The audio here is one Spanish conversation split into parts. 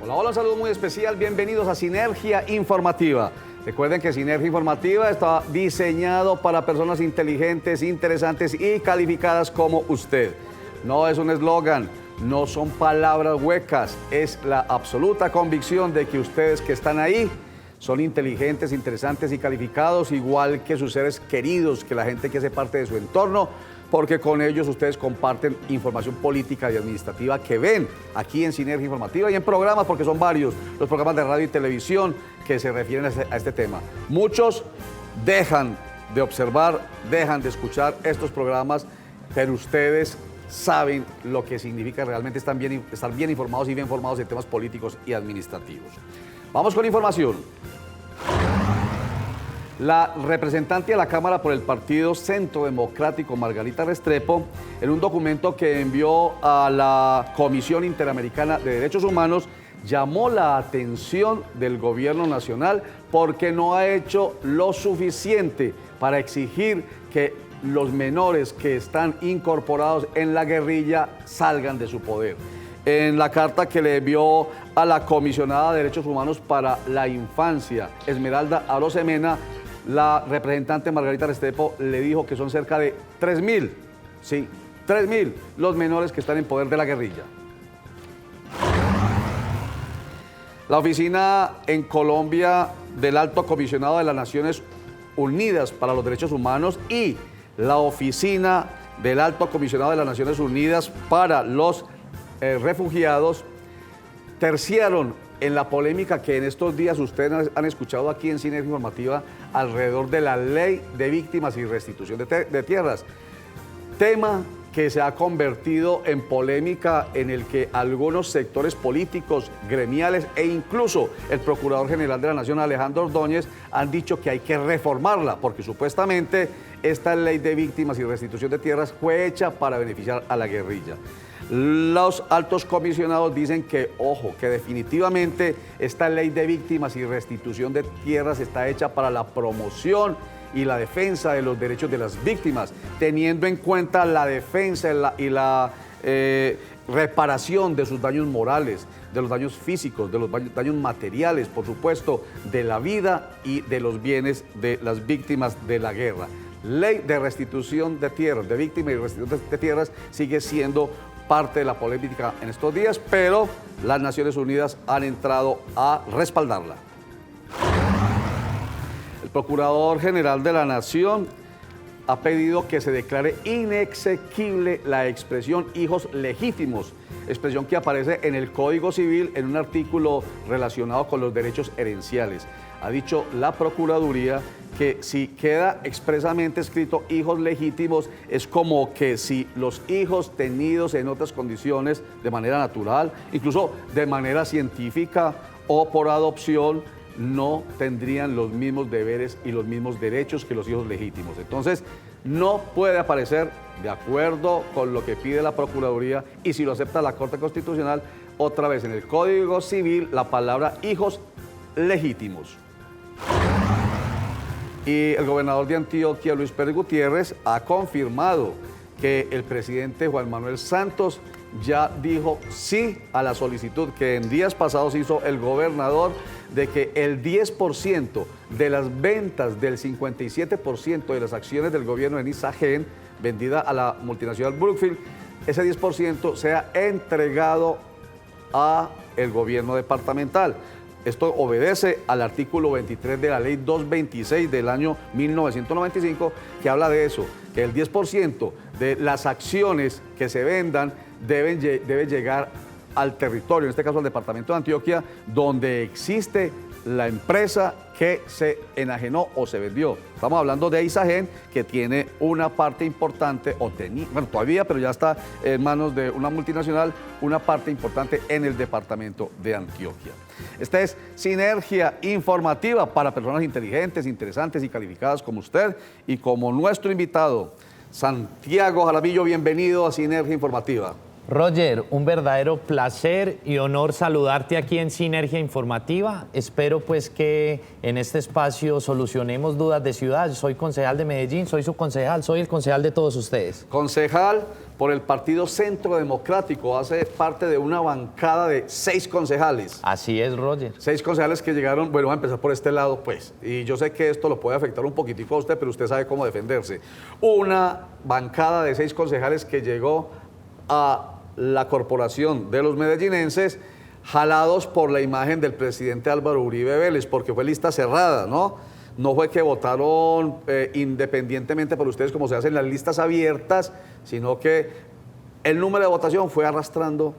Hola, hola, un saludo muy especial. Bienvenidos a Sinergia Informativa. Recuerden que Sinergia Informativa está diseñado para personas inteligentes, interesantes y calificadas como usted. No es un eslogan, no son palabras huecas, es la absoluta convicción de que ustedes que están ahí son inteligentes, interesantes y calificados, igual que sus seres queridos, que la gente que hace parte de su entorno, porque con ellos ustedes comparten información política y administrativa que ven aquí en Sinergia Informativa y en programas, porque son varios los programas de radio y televisión que se refieren a este tema. Muchos dejan de observar, dejan de escuchar estos programas, pero ustedes saben lo que significa realmente estar bien informados y bien formados en temas políticos y administrativos. Vamos con información. La representante de la Cámara por el Partido Centro Democrático, Margarita Restrepo, en un documento que envió a la Comisión Interamericana de Derechos Humanos, llamó la atención del gobierno nacional porque no ha hecho lo suficiente para exigir que los menores que están incorporados en la guerrilla salgan de su poder. En la carta que le envió a la comisionada de Derechos Humanos para la Infancia, Esmeralda Arosemena, la representante Margarita Restrepo le dijo que son cerca de 3.000, sí, 3.000 los menores que están en poder de la guerrilla. La oficina en Colombia del Alto Comisionado de las Naciones Unidas para los Derechos Humanos y la oficina del Alto Comisionado de las Naciones Unidas para los refugiados terciaron en la polémica que en estos días ustedes han escuchado aquí en Sinergia Informativa alrededor de la Ley de Víctimas y Restitución de Tierras. Tema que se ha convertido en polémica en el que algunos sectores políticos, gremiales e incluso el Procurador General de la Nación, Alejandro Ordóñez, han dicho que hay que reformarla porque supuestamente esta Ley de Víctimas y Restitución de Tierras fue hecha para beneficiar a la guerrilla. Los altos comisionados dicen que, ojo, que definitivamente esta Ley de Víctimas y Restitución de Tierras está hecha para la promoción y la defensa de los derechos de las víctimas, teniendo en cuenta la defensa y la reparación de sus daños morales, de los daños físicos, de los daños materiales, por supuesto, de la vida y de los bienes de las víctimas de la guerra. Ley de restitución de tierras, de víctimas y restitución de tierras sigue siendo parte de la polémica en estos días, pero las Naciones Unidas han entrado a respaldarla. El Procurador General de la Nación ha pedido que se declare inexequible la expresión hijos legítimos, expresión que aparece en el Código Civil en un artículo relacionado con los derechos herenciales. Ha dicho la Procuraduría que si queda expresamente escrito hijos legítimos, es como que si los hijos tenidos en otras condiciones de manera natural, incluso de manera científica o por adopción, no tendrían los mismos deberes y los mismos derechos que los hijos legítimos. Entonces, no puede aparecer, de acuerdo con lo que pide la Procuraduría, y si lo acepta la Corte Constitucional, otra vez en el Código Civil, la palabra hijos legítimos. Y el gobernador de Antioquia, Luis Pérez Gutiérrez, ha confirmado que el presidente Juan Manuel Santos ya dijo sí a la solicitud que en días pasados hizo el gobernador de que el 10% de las ventas del 57% de las acciones del gobierno en Isagen, vendida a la multinacional Brookfield, ese 10% sea entregado a el gobierno departamental. Esto obedece al artículo 23 de la Ley 226 del año 1995, que habla de eso, que el 10% de las acciones que se vendan debe llegar al territorio, en este caso al departamento de Antioquia, donde existe la empresa que se enajenó o se vendió. Estamos hablando de Isagen, que tiene una parte importante, bueno, todavía, pero ya está en manos de una multinacional, una parte importante en el departamento de Antioquia. Esta es Sinergia Informativa para personas inteligentes, interesantes y calificadas como usted y como nuestro invitado, Santiago Jaramillo. Bienvenido a Sinergia Informativa. Roger, un verdadero placer y honor saludarte aquí en Sinergia Informativa. Espero pues que en este espacio solucionemos dudas de ciudad. Yo soy concejal de Medellín, soy su concejal, soy el concejal de todos ustedes. Concejal por el Partido Centro Democrático, hace parte de una bancada de 6 concejales. Así es, Roger. 6 concejales que llegaron, bueno, voy a empezar por este lado, pues, y yo sé que esto lo puede afectar un poquitico a usted, pero usted sabe cómo defenderse. Una bancada de 6 concejales que llegó a la corporación de los medellinenses, jalados por la imagen del presidente Álvaro Uribe Vélez, porque fue lista cerrada, ¿no? No fue que votaron independientemente por ustedes como se hacen las listas abiertas, sino que el número de votación fue arrastrando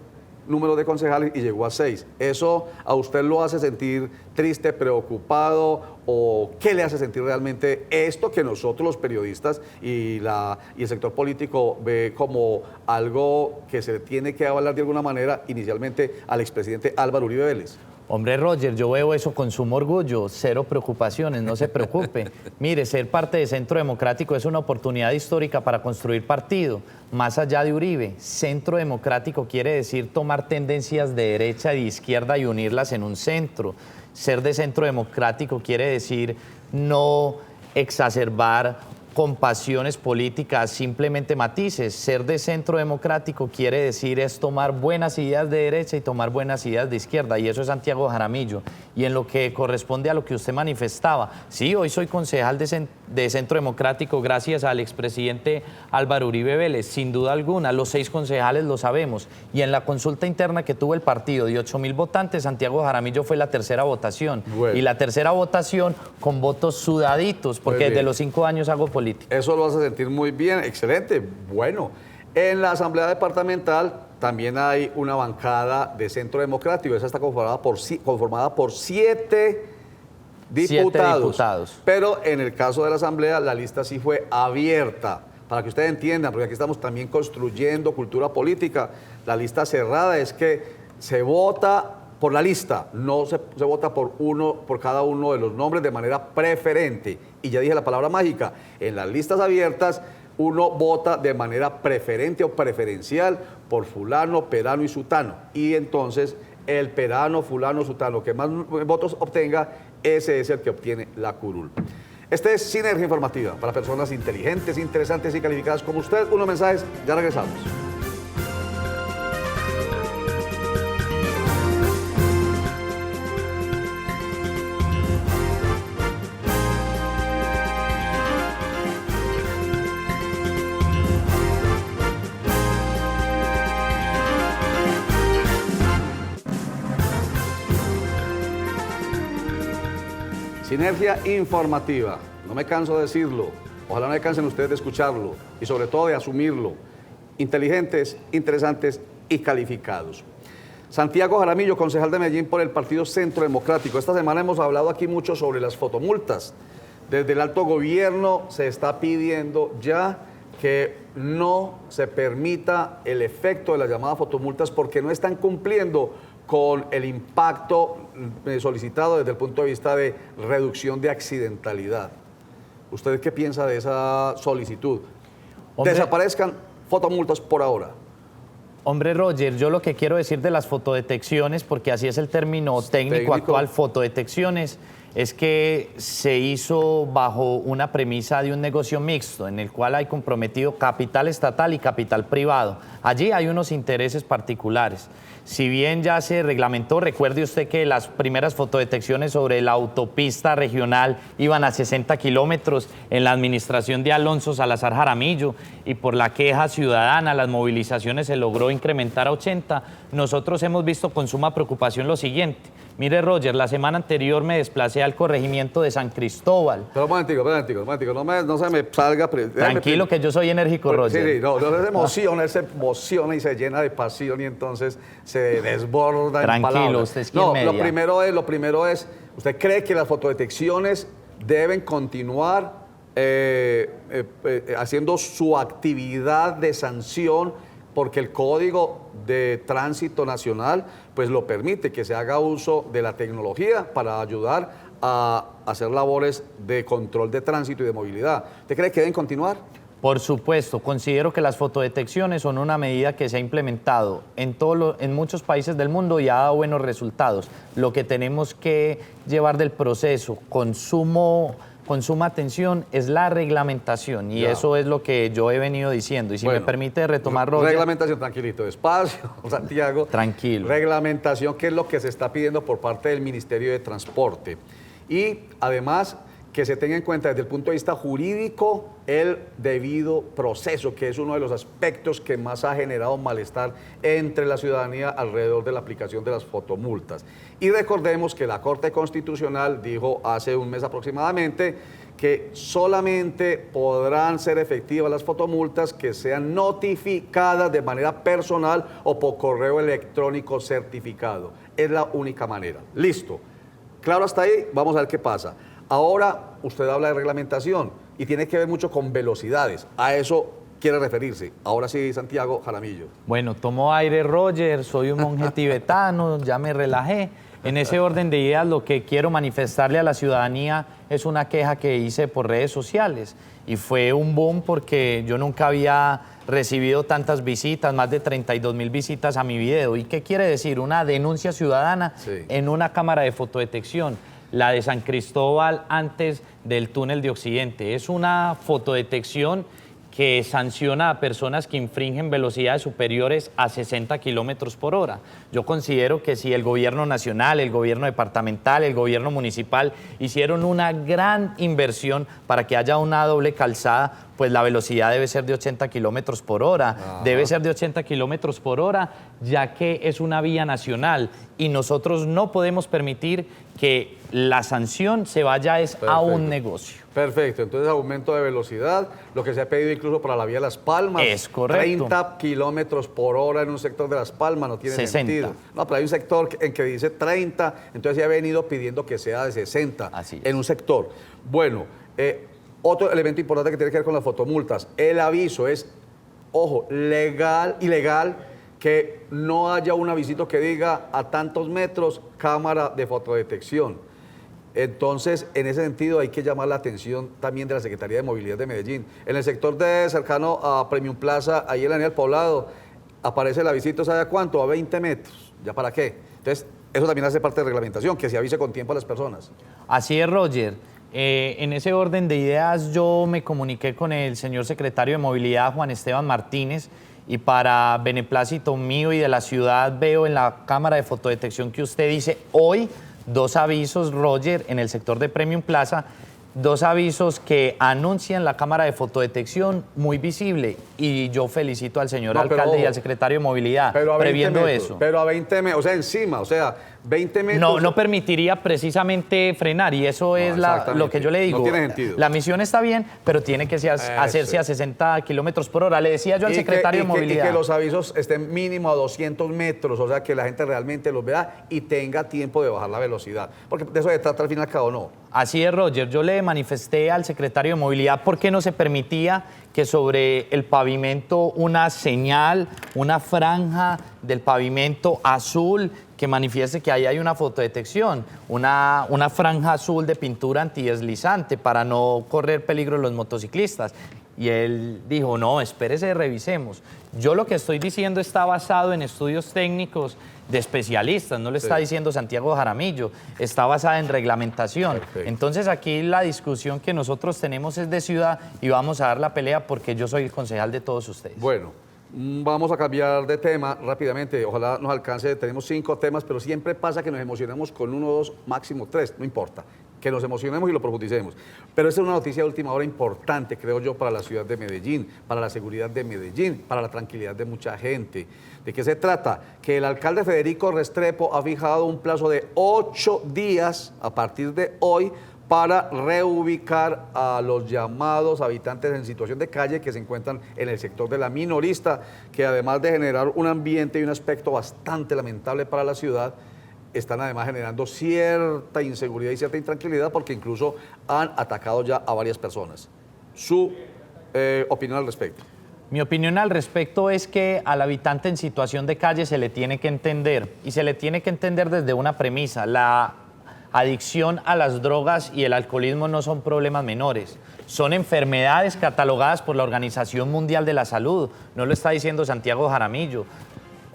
número de concejales y llegó a 6. ¿Eso a usted lo hace sentir triste, preocupado o qué le hace sentir realmente esto que nosotros los periodistas y el sector político ve como algo que se tiene que avalar de alguna manera inicialmente al expresidente Álvaro Uribe Vélez? Hombre, Roger, yo veo eso con sumo orgullo, cero preocupaciones, no se preocupe. Mire, ser parte de Centro Democrático es una oportunidad histórica para construir partido, más allá de Uribe. Centro Democrático quiere decir tomar tendencias de derecha y de izquierda y unirlas en un centro. Ser de Centro Democrático quiere decir no exacerbar con pasiones políticas, simplemente matices. Ser de Centro Democrático quiere decir es tomar buenas ideas de derecha y tomar buenas ideas de izquierda, y eso es Santiago Jaramillo. Y en lo que corresponde a lo que usted manifestaba, sí, hoy soy concejal de Centro Democrático gracias al expresidente Álvaro Uribe Vélez, sin duda alguna, los 6 concejales lo sabemos, y en la consulta interna que tuvo el partido de 8.000 votantes, Santiago Jaramillo fue la tercera votación, y la tercera votación con votos sudaditos, porque desde los 5 años hago política. Eso lo hace sentir muy bien, excelente. Bueno, en la Asamblea Departamental también hay una bancada de Centro Democrático. Esa está conformada por 7 diputados. Pero en el caso de la Asamblea, la lista sí fue abierta. Para que ustedes entiendan, porque aquí estamos también construyendo cultura política. La lista cerrada es que se vota por la lista, no se vota por cada uno de los nombres de manera preferente. Y ya dije la palabra mágica, en las listas abiertas uno vota de manera preferente o preferencial por fulano, perano y sutano. Y entonces el perano, fulano, sutano que más votos obtenga, ese es el que obtiene la curul. Este es Sinergia Informativa para personas inteligentes, interesantes y calificadas como usted. Unos mensajes, ya regresamos. Sinergia Informativa, no me canso de decirlo, ojalá no me cansen ustedes de escucharlo y sobre todo de asumirlo. Inteligentes, interesantes y calificados. Santiago Jaramillo, concejal de Medellín por el Partido Centro Democrático. Esta semana hemos hablado aquí mucho sobre las fotomultas. Desde el alto gobierno se está pidiendo ya que no se permita el efecto de las llamadas fotomultas porque no están cumpliendo con el impacto solicitado desde el punto de vista de reducción de accidentalidad. ¿Usted qué piensa de esa solicitud? Hombre, desaparezcan fotomultas por ahora. Hombre, Roger, yo lo que quiero decir de las fotodetecciones, porque así es el término técnico actual, fotodetecciones, es que se hizo bajo una premisa de un negocio mixto, en el cual hay comprometido capital estatal y capital privado. Allí hay unos intereses particulares. Si bien ya se reglamentó, recuerde usted que las primeras fotodetecciones sobre la autopista regional iban a 60 kilómetros en la administración de Alonso Salazar Jaramillo, y por la queja ciudadana, las movilizaciones se logró incrementar a 80. Nosotros hemos visto con suma preocupación lo siguiente. Mire, Roger, la semana anterior me desplacé al corregimiento de San Cristóbal. Pero un momentico, no se me salga... Tranquilo, que yo soy enérgico, Roger. Sí, no se emociona y se llena de pasión y entonces se desborda en palabras. Tranquilo, usted es quien media. Lo primero es, ¿usted cree que las fotodetecciones deben continuar haciendo su actividad de sanción porque el Código de Tránsito Nacional pues lo permite, que se haga uso de la tecnología para ayudar a hacer labores de control de tránsito y de movilidad? ¿Usted cree que deben continuar? Por supuesto, considero que las fotodetecciones son una medida que se ha implementado en muchos países del mundo y ha dado buenos resultados. Lo que tenemos que llevar del proceso con suma atención es la reglamentación y eso es lo que yo he venido diciendo. Y si me permite retomar, Roger. Reglamentación, tranquilito, despacio, Santiago. Tranquilo. Reglamentación, que es lo que se está pidiendo por parte del Ministerio de Transporte. Y además, que se tenga en cuenta desde el punto de vista jurídico el debido proceso, que es uno de los aspectos que más ha generado malestar entre la ciudadanía alrededor de la aplicación de las fotomultas. Y recordemos que la Corte Constitucional dijo hace un mes aproximadamente que solamente podrán ser efectivas las fotomultas que sean notificadas de manera personal o por correo electrónico certificado. Es la única manera. Listo. Claro, hasta ahí, vamos a ver qué pasa. Ahora usted habla de reglamentación y tiene que ver mucho con velocidades. A eso quiere referirse. Ahora sí, Santiago Jaramillo. Bueno, tomo aire, Roger, soy un monje tibetano, ya me relajé. En ese orden de ideas, lo que quiero manifestarle a la ciudadanía es una queja que hice por redes sociales y fue un boom porque yo nunca había recibido tantas visitas, más de 32.000 visitas a mi video. ¿Y qué quiere decir? Una denuncia ciudadana en una cámara de fotodetección. La de San Cristóbal antes del túnel de Occidente. Es una fotodetección que sanciona a personas que infringen velocidades superiores a 60 kilómetros por hora. Yo considero que si el gobierno nacional, el gobierno departamental, el gobierno municipal hicieron una gran inversión para que haya una doble calzada, pues la velocidad debe ser de 80 kilómetros por hora. Debe ser de 80 kilómetros por hora, ya que es una vía nacional y nosotros no podemos permitir que la sanción se vaya a un negocio. Perfecto, entonces aumento de velocidad, lo que se ha pedido incluso para la vía Las Palmas. Es correcto. 30 kilómetros por hora en un sector de Las Palmas, no tiene 60. sentido. No, pero hay un sector en que dice 30, entonces se ha venido pidiendo que sea de 60 en un sector. Bueno, otro elemento importante que tiene que ver con las fotomultas, el aviso es, ojo, ilegal que no haya un avisito que diga a tantos metros cámara de fotodetección. Entonces, en ese sentido hay que llamar la atención también de la Secretaría de Movilidad de Medellín. En el sector cercano a Premium Plaza, ahí en la avenida del Poblado, aparece el avisito, ¿sabe a cuánto? A 20 metros. ¿Ya para qué? Entonces, eso también hace parte de reglamentación, que se avise con tiempo a las personas. Así es, Roger. En ese orden de ideas yo me comuniqué con el señor secretario de Movilidad, Juan Esteban Martínez, y para beneplácito mío y de la ciudad veo en la cámara de fotodetección que usted dice hoy 2 avisos, Roger, en el sector de Premium Plaza, 2 avisos que anuncian la cámara de fotodetección muy visible y yo felicito al señor alcalde y al secretario de Movilidad previendo eso. Pero a 20 metros, o sea, encima, o sea, 20 metros... No permitiría precisamente frenar y eso es lo que yo le digo. No tiene sentido. La misión está bien, pero tiene que hacerse a 60 kilómetros por hora. Le decía yo al secretario de Movilidad. Y que los avisos estén mínimo a 200 metros, o sea, que la gente realmente los vea y tenga tiempo de bajar la velocidad. Porque de eso se trata al fin y al cabo, ¿no? Así es, Roger. Yo le manifesté al secretario de Movilidad por qué no se permitía que sobre el pavimento una señal, una franja del pavimento azul que manifieste que ahí hay una fotodetección, una franja azul de pintura antideslizante para no correr peligro los motociclistas. Y él dijo, no, espérese, revisemos. Yo lo que estoy diciendo está basado en estudios técnicos de especialistas, no lo está diciendo Santiago Jaramillo, está basada en reglamentación. Perfecto. Entonces aquí la discusión que nosotros tenemos es de ciudad y vamos a dar la pelea porque yo soy el concejal de todos ustedes. Bueno, vamos a cambiar de tema rápidamente, ojalá nos alcance, tenemos 5 temas, pero siempre pasa que nos emocionamos con 1, 2, máximo 3, no importa, que nos emocionemos y lo profundicemos. Pero esta es una noticia de última hora importante, creo yo, para la ciudad de Medellín, para la seguridad de Medellín, para la tranquilidad de mucha gente. ¿De qué se trata? Que el alcalde Federico Restrepo ha fijado un plazo de 8 días a partir de hoy para reubicar a los llamados habitantes en situación de calle que se encuentran en el sector de la minorista, que además de generar un ambiente y un aspecto bastante lamentable para la ciudad, están además generando cierta inseguridad y cierta intranquilidad porque incluso han atacado ya a varias personas. Su opinión al respecto. Mi opinión al respecto es que al habitante en situación de calle se le tiene que entender y se le tiene que entender desde una premisa. La adicción a las drogas y el alcoholismo no son problemas menores. Son enfermedades catalogadas por la Organización Mundial de la Salud. No lo está diciendo Santiago Jaramillo.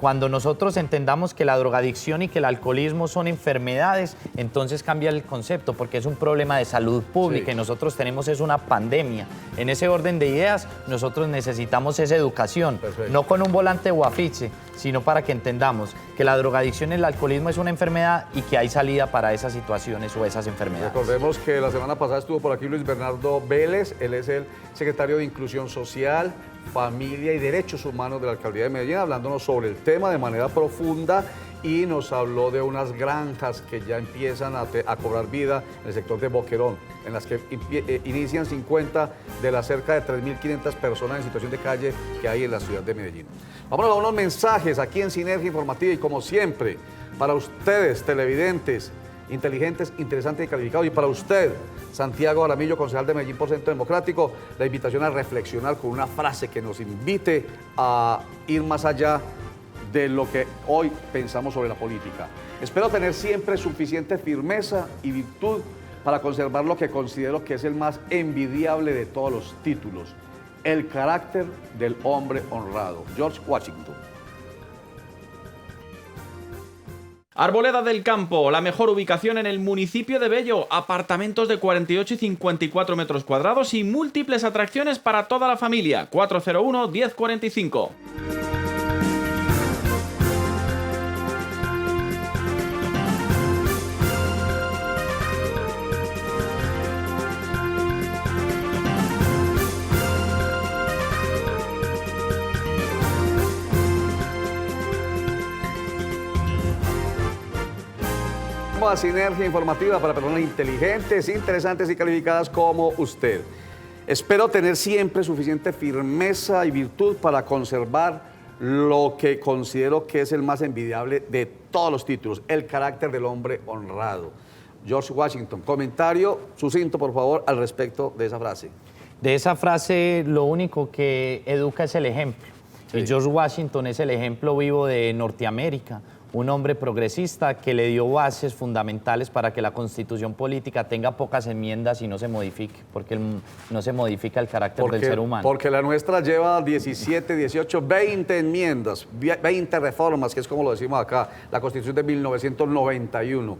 Cuando nosotros entendamos que la drogadicción y que el alcoholismo son enfermedades, entonces cambia el concepto, porque es un problema de salud pública y nosotros tenemos es una pandemia. En ese orden de ideas, nosotros necesitamos esa educación, no con un volante o afiche, sino para que entendamos que la drogadicción y el alcoholismo es una enfermedad y que hay salida para esas situaciones o esas enfermedades. Recordemos que la semana pasada estuvo por aquí Luis Bernardo Vélez, él es el secretario de Inclusión Social, Familia y Derechos Humanos de la Alcaldía de Medellín, hablándonos sobre el tema de manera profunda y nos habló de unas granjas que ya empiezan a cobrar vida en el sector de Boquerón, en las que inician 50 de las cerca de 3.500 personas en situación de calle que hay en la ciudad de Medellín. Vámonos a unos mensajes aquí en Sinergia Informativa y como siempre, para ustedes, televidentes, inteligentes, interesantes y calificados. Y para usted, Santiago Jaramillo, concejal de Medellín por Centro Democrático, la invitación a reflexionar con una frase que nos invite a ir más allá de lo que hoy pensamos sobre la política. Espero tener siempre suficiente firmeza y virtud para conservar lo que considero que es el más envidiable de todos los títulos, el carácter del hombre honrado. George Washington. Arboleda del Campo, la mejor ubicación en el municipio de Bello, apartamentos de 48 y 54 metros cuadrados y múltiples atracciones para toda la familia. 401-1045. A Sinergia Informativa para personas inteligentes, interesantes y calificadas como usted. Espero tener siempre suficiente firmeza y virtud para conservar lo que considero que es el más envidiable de todos los títulos, el carácter del hombre honrado. George Washington, comentario sucinto, por favor, al respecto de esa frase. De esa frase, lo único que educa es el ejemplo. Sí. Y George Washington es el ejemplo vivo de Norteamérica, un hombre progresista que le dio bases fundamentales para que la constitución política tenga pocas enmiendas y no se modifique, porque no se modifica el carácter del ser humano. Porque la nuestra lleva 17, 18, 20 enmiendas, 20 reformas, que es como lo decimos acá, la constitución de 1991.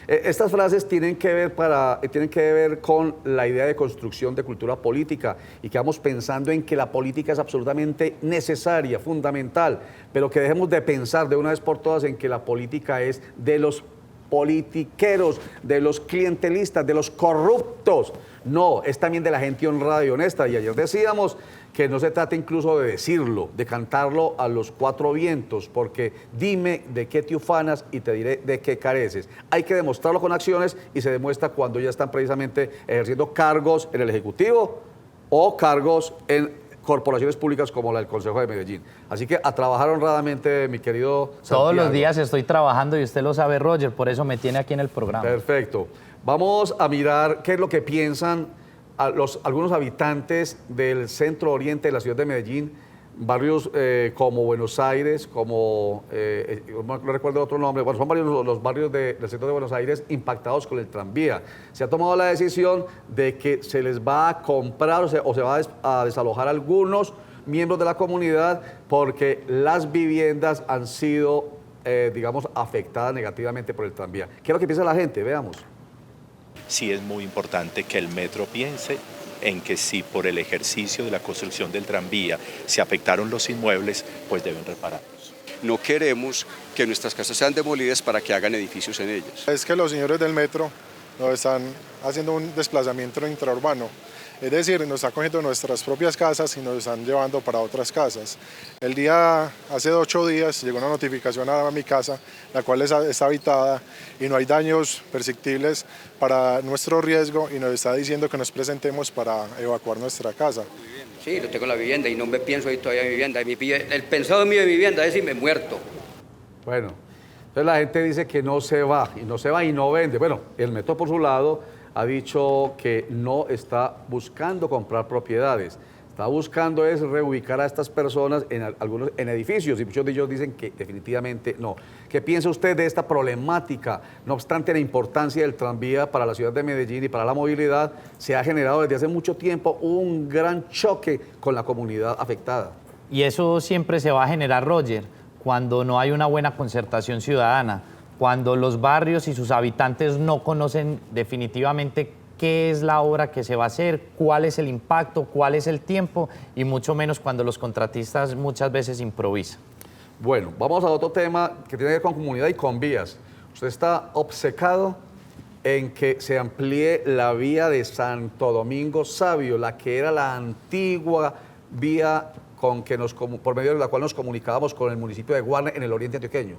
Estas frases tienen que ver con la idea de construcción de cultura política y que vamos pensando en que la política es absolutamente necesaria, fundamental, pero que dejemos de pensar de una vez por todas en que la política es de los politiqueros, de los clientelistas, de los corruptos. No, es también de la gente honrada y honesta. Y ayer decíamos que no se trata incluso de decirlo, de cantarlo a los cuatro vientos, porque dime de qué te ufanas y te diré de qué careces. Hay que demostrarlo con acciones y se demuestra cuando ya están precisamente ejerciendo cargos en el Ejecutivo o cargos en corporaciones públicas como la del Consejo de Medellín. Así que a trabajar honradamente, mi querido Santiago. Todos los días estoy trabajando y usted lo sabe, Roger, por eso me tiene aquí en el programa. Perfecto. Vamos a mirar qué es lo que piensan algunos habitantes del centro oriente de la ciudad de Medellín, barrios como Buenos Aires, como, no recuerdo otro nombre, bueno, son varios los barrios del centro de Buenos Aires impactados con el tranvía. Se ha tomado la decisión de que se les va a comprar o se va a desalojar algunos miembros de la comunidad porque las viviendas han sido, digamos, afectadas negativamente por el tranvía. ¿Qué es lo que piensa la gente? Veamos. Sí es muy importante que el metro piense en que si por el ejercicio de la construcción del tranvía se afectaron los inmuebles, pues deben repararlos. No queremos que nuestras casas sean demolidas para que hagan edificios en ellas. Es que los señores del metro nos están haciendo un desplazamiento intraurbano. Es decir, nos están cogiendo nuestras propias casas y nos están llevando para otras casas. Hace 8 días llegó una notificación a mi casa, la cual está habitada y no hay daños perceptibles para nuestro riesgo y nos está diciendo que nos presentemos para evacuar nuestra casa. Sí, yo tengo la vivienda y no me pienso ir todavía a mi vivienda. El pensado mío de vivienda es irme muerto. Bueno, entonces la gente dice que no se va y no vende. Bueno, el metro por su lado ha dicho que no está buscando comprar propiedades, Está buscando es reubicar a estas personas algunos en edificios y muchos de ellos dicen que definitivamente no. ¿Qué piensa usted de esta problemática? No obstante la importancia del tranvía para la ciudad de Medellín y para la movilidad, se ha generado desde hace mucho tiempo un gran choque con la comunidad afectada. Y eso siempre se va a generar, Roger, cuando no hay una buena concertación ciudadana, cuando los barrios y sus habitantes no conocen definitivamente qué es la obra que se va a hacer, cuál es el impacto, cuál es el tiempo y mucho menos cuando los contratistas muchas veces improvisan. Bueno, vamos a otro tema que tiene que ver con comunidad y con vías. Usted está obcecado en que se amplíe la vía de Santo Domingo Sabio, la que era la antigua vía por medio de la cual nos comunicábamos con el municipio de Guarne en el oriente antioqueño.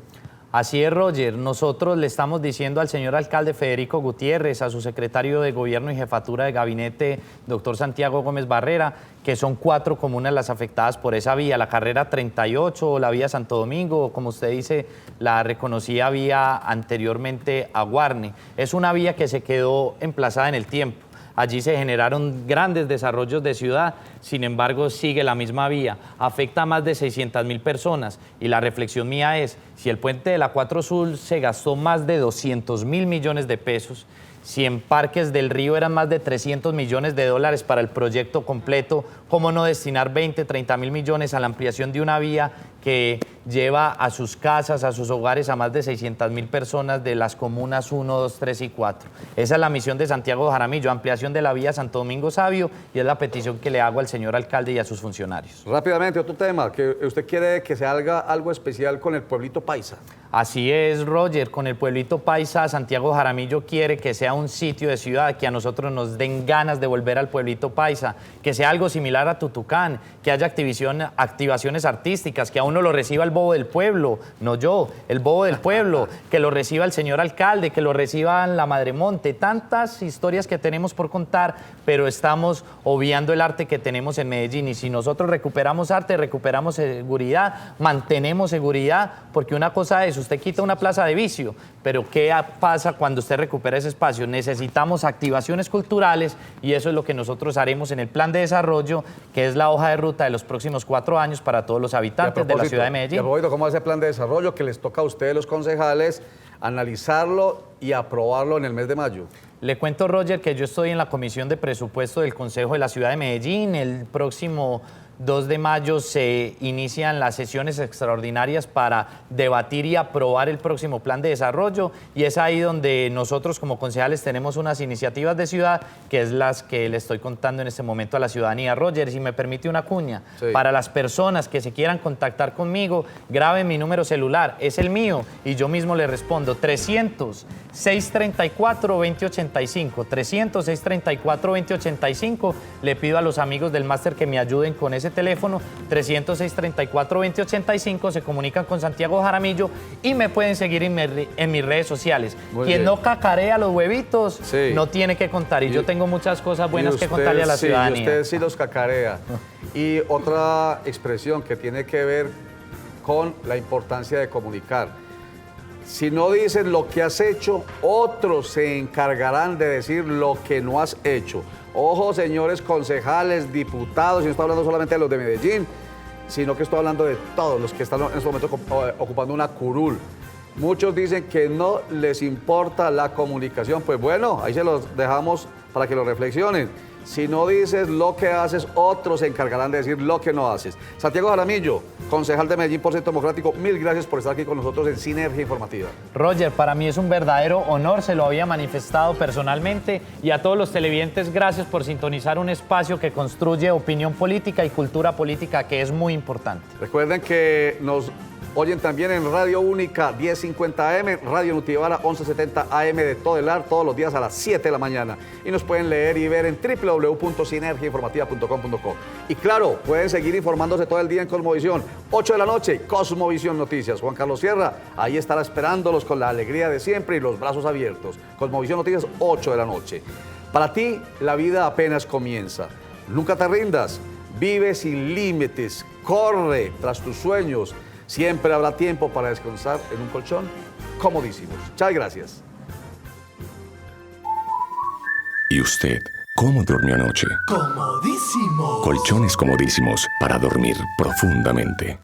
Así es, Roger. Nosotros le estamos diciendo al señor alcalde Federico Gutiérrez, a su secretario de Gobierno y Jefatura de Gabinete, doctor Santiago Gómez Barrera, que son 4 comunas las afectadas por esa vía, la carrera 38, la vía Santo Domingo, o como usted dice, la reconocida vía anteriormente a Guarne. Es una vía que se quedó emplazada en el tiempo. Allí se generaron grandes desarrollos de ciudad, sin embargo sigue la misma vía, afecta a más de 600.000 personas y la reflexión mía es, si el puente de la 4 Sur se gastó más de 200.000 millones de pesos, si en Parques del Río eran más de 300 millones de dólares para el proyecto completo, ¿cómo no destinar 20, 30.000 millones a la ampliación de una vía que lleva a sus casas, a sus hogares, a más de 600.000 personas de las comunas 1, 2, 3 y 4? Esa es la misión de Santiago Jaramillo, ampliación de la vía Santo Domingo Sabio, y es la petición que le hago al señor alcalde y a sus funcionarios. Rápidamente, otro tema, que usted quiere que se haga algo especial con el pueblito paisa. Así es, Roger, con el pueblito paisa, Santiago Jaramillo quiere que sea un sitio de ciudad, que a nosotros nos den ganas de volver al pueblito paisa, que sea algo similar a Tutucán, que haya activaciones artísticas, que a uno lo reciba el bobo del pueblo, no yo, el bobo del pueblo, que lo reciba el señor alcalde, que lo reciba la Madremonte, tantas historias que tenemos por contar, pero estamos obviando el arte que tenemos en Medellín, y si nosotros recuperamos arte, recuperamos seguridad, mantenemos seguridad, porque una cosa es, usted quita una plaza de vicio, pero ¿qué pasa cuando usted recupera ese espacio? Necesitamos activaciones culturales y eso es lo que nosotros haremos en el plan de desarrollo, que es la hoja de ruta de los próximos 4 años para todos los habitantes de la ciudad de Medellín. Y a propósito, ¿cómo es ese plan de desarrollo que les toca a ustedes, los concejales, analizarlo y aprobarlo en el mes de mayo? Le cuento, Roger, que yo estoy en la Comisión de Presupuesto del Consejo de la Ciudad de Medellín. El próximo 2 de mayo se inician las sesiones extraordinarias para debatir y aprobar el próximo plan de desarrollo, y es ahí donde nosotros como concejales tenemos unas iniciativas de ciudad, que es las que le estoy contando en este momento a la ciudadanía. Roger, si me permite una cuña, sí, para las personas que se quieran contactar conmigo, graben mi número celular, es el mío, y yo mismo le respondo, 300-634-2085, 300-634-2085. Le pido a los amigos del máster que me ayuden con ese teléfono, 300-634-2085, se comunican con Santiago Jaramillo y me pueden seguir en mis redes sociales. Quien no cacarea los huevitos, sí, no tiene que contar, y yo tengo muchas cosas buenas que contarle a la ciudadanía. Usted sí los cacarea. Y otra expresión que tiene que ver con la importancia de comunicar. Si no dices lo que has hecho, otros se encargarán de decir lo que no has hecho. Ojo, señores concejales, diputados, y no estoy hablando solamente de los de Medellín, sino que estoy hablando de todos los que están en este momento ocupando una curul. Muchos dicen que no les importa la comunicación. Pues bueno, ahí se los dejamos para que lo reflexionen. Si no dices lo que haces, otros se encargarán de decir lo que no haces. Santiago Jaramillo, concejal de Medellín por Centro Democrático, mil gracias por estar aquí con nosotros en Sinergia Informativa. Roger, para mí es un verdadero honor, se lo había manifestado personalmente, y a todos los televidentes, gracias por sintonizar un espacio que construye opinión política y cultura política, que es muy importante. Recuerden que nos oyen también en Radio Única 1050 AM, Radio Nutibara 1170 AM de Todelar, todos los días a las 7 de la mañana. Y nos pueden leer y ver en www.sinergiainformativa.com.co. Y claro, pueden seguir informándose todo el día en Cosmovisión, 8 de la noche, Cosmovisión Noticias. Juan Carlos Sierra, ahí estará esperándolos con la alegría de siempre y los brazos abiertos. Cosmovisión Noticias, 8 de la noche. Para ti, la vida apenas comienza. Nunca te rindas, vive sin límites, corre tras tus sueños. Siempre habrá tiempo para descansar en un colchón comodísimo. Muchas gracias. ¿Y usted ¿Cómo durmió anoche? Comodísimo. Colchones comodísimos para dormir profundamente.